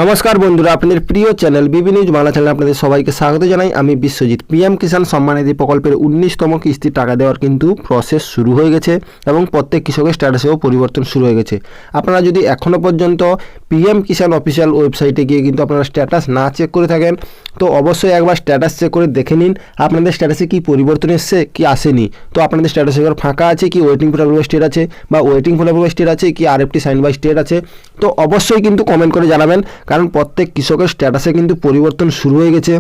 নমস্কার বন্ধুরা, আপনাদের প্রিয় চ্যানেল বিবি নিউজ বাংলা চ্যানেলে আপনাদের সবাইকে স্বাগত জানাই। আমি বিশ্বজিৎ। পিএম কিষাণ সম্মান নিধি প্রকল্পের 19তম কিস্তির টাকা দেওয়ার কিন্তু প্রসেস শুরু হয়ে গেছে এবং প্রত্যেক কৃষকের স্ট্যাটাসেও পরিবর্তন শুরু হয়ে গেছে। আপনারা যদি এখনও পর্যন্ত পিএম কিষাণ অফিসিয়াল ওয়েবসাইটে গিয়ে কিন্তু আপনারা স্ট্যাটাস না চেক করে থাকেন, তো অবশ্যই একবার স্ট্যাটাস চেক করে দেখে নিন আপনাদের স্ট্যাটাসে কি পরিবর্তন এসছে কি আসেনি। তো আপনাদের স্ট্যাটাসে এবার ফাঁকা আছে কি ওয়েটিং ফর অ্যাপ্রুভাল স্টেট আছে বা ওয়েটিং ফর অ্যাপ্রুভাল স্টেট আছে কি আরএফটি সাইন বাই স্টেট আছে, তো অবশ্যই কিন্তু কমেন্ট করে জানাবেন, কারণ প্রত্যেক কৃষকের স্ট্যাটাসে কিন্তু পরিবর্তন শুরু হয়ে গেছে।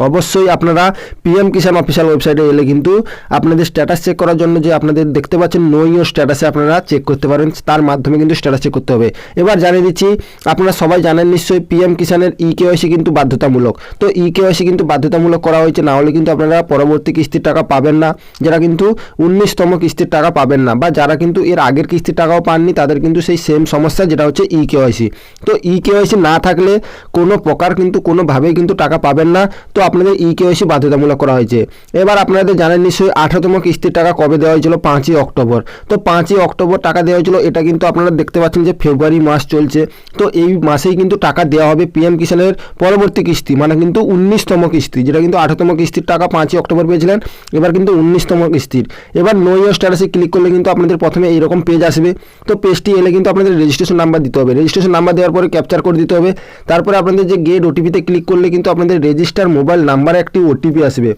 অবশ্যই আপনারা পিএম কিষাণ অফিসিয়াল ওয়েবসাইটে এলে কিন্তু আপনাদের স্ট্যাটাস চেক করার জন্য যে আপনাদের দেখতে পাচ্ছেন নো ইয়োর স্ট্যাটাসে আপনারা চেক করতে পারেন, তার মাধ্যমে কিন্তু স্ট্যাটাস চেক করতে হবে। এবার জানিয়ে দিচ্ছি, আপনারা সবাই জানেন নিশ্চয়ই পিএম কিষাণের ইকেওয়াইসি কিন্তু বাধ্যতামূলক। তো ইকেওয়াইসি কিন্তু বাধ্যতামূলক করা হয়েছে, না হলে কিন্তু আপনারা পরবর্তী কিস্তির টাকা পাবেন না। যারা কিন্তু 19তম কিস্তির টাকা পাবেন না বা যারা কিন্তু এর আগের কিস্তির টাকাও পাননি, তাদের কিন্তু সেই সেম সমস্যা, যেটা হচ্ছে ইকেওয়াইসি। তো ইকেওয়াইসি না থাকলে কোনো প্রকার কিন্তু কোনোভাবেই কিন্তু টাকা পাবেন না। তো আপনাদের ইকেওয়াইসি বাধ্যতামূলক করা হয়েছে। এবার আপনাদের জানেন নিশ্চয়ই 18তম কিস্তির টাকা কবে দেওয়া হয়েছিল, 5ই অক্টোবর। তো 5ই অক্টোবর টাকা দেওয়া হয়েছিল, এটা কিন্তু আপনারা দেখতে পাচ্ছেন যে ফেব্রুয়ারি মাস চলছে। তো এই মাসেই কিন্তু টাকা দেওয়া হবে পিএম কিষাণের পরবর্তী কিস্তি, মানে কিন্তু 19তম কিস্তি, যেটা কিন্তু 18তম কিস্তির টাকা 5ই অক্টোবর পেয়েছিলেন, এবার কিন্তু 19তম কিস্তির। এবার নো ইয়োর স্ট্যাটাসে ক্লিক করলে কিন্তু আপনাদের প্রথমে এইরকম পেজ আসবে। তো পেজটি এলে কিন্তু আপনাদের রেজিস্ট্রেশন নাম্বার দিতে হবে। রেজিস্ট্রেশন নাম্বার দেওয়ার পরে ক্যাপচার করে দিতে হবে। তারপরে আপনাদের যে গেট ওটিপিতে ক্লিক করলে কিন্তু আপনাদের রেজিস্টার মোবাইল নাম্বারে একটি ওটিপি আসবে।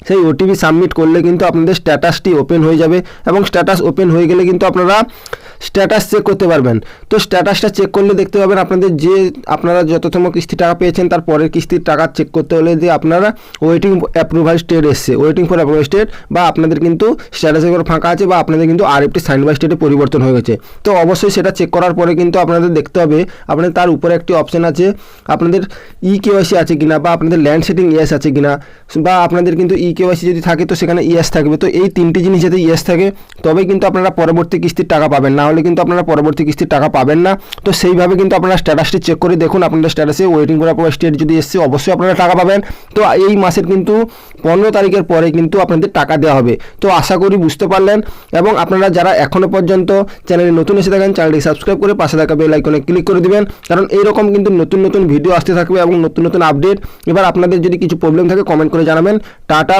সেই ওটিপি সাবমিট করলে কিন্তু আপনাদের স্ট্যাটাসটি ওপেন হয়ে যাবে এবং স্ট্যাটাস ওপেন হয়ে গেলে কিন্তু আপনারা স্ট্যাটাস চেক করতে পারবেন। তো স্ট্যাটাসটা চেক করলে দেখতে পাবেন আপনাদের যে আপনারা যততম কিস্তি টাকা পেয়েছেন তার পরের কিস্তির টাকা চেক করতে হলে যে আপনারা ওয়েটিং অ্যাপ্রুভাল স্টেট এসছে, ওয়েটিং ফর অ্যাপ্রুভাল স্টেট, বা আপনাদের কিন্তু স্ট্যাটাসে করে ফাঁকা আছে বা আপনাদের কিন্তু আরএফটি সাইন বাই স্টেটে পরিবর্তন হয়ে গেছে। তো অবশ্যই সেটা চেক করার পরে কিন্তু আপনাদের দেখতে হবে আপনাদের তার উপরে একটি অপশান আছে আপনাদের ইকেওয়াইসি আছে কিনা বা আপনাদের ল্যান্ড সেটিং ইয়েস আছে কিনা, বা আপনাদের কিন্তু ইকেওয়াইসি যদি থাকে তো সেখানে ইয়েস থাকবে। তো এই তিনটি জিনিস যদি ইয়েস থাকে তবে কিন্তু আপনারা পরবর্তী কিস্তির টাকা পাবেন, না হলে কিন্তু আপনারা পরবর্তী কিস্তির টাকা পাবেন না। তো সেইভাবে কিন্তু আপনারা স্ট্যাটাসটি চেক করে দেখুন আপনাদের স্ট্যাটাসে ওয়েটিং ফর অ্যাপ্রুভাল স্টেট যদি এসছে অবশ্যই আপনারা টাকা পাবেন। তো এই মাসের কিন্তু 15 তারিখের পরে কিন্তু আপনাদের টাকা দেওয়া হবে। তো আশা করি বুঝতে পারলেন, এবং আপনারা যারা এখনও পর্যন্ত চ্যানেলে নতুন এসে থাকেন চ্যানেলটি সাবস্ক্রাইব করে পাশে থাকা বেল আইকনে ক্লিক করে দিবেন, কারণ এইরকম কিন্তু নতুন নতুন ভিডিও আসতে থাকবে এবং নতুন নতুন আপডেট। এবার আপনাদের যদি কিছু প্রবলেম থাকে কমেন্ট করে জানাবেন। টাটা।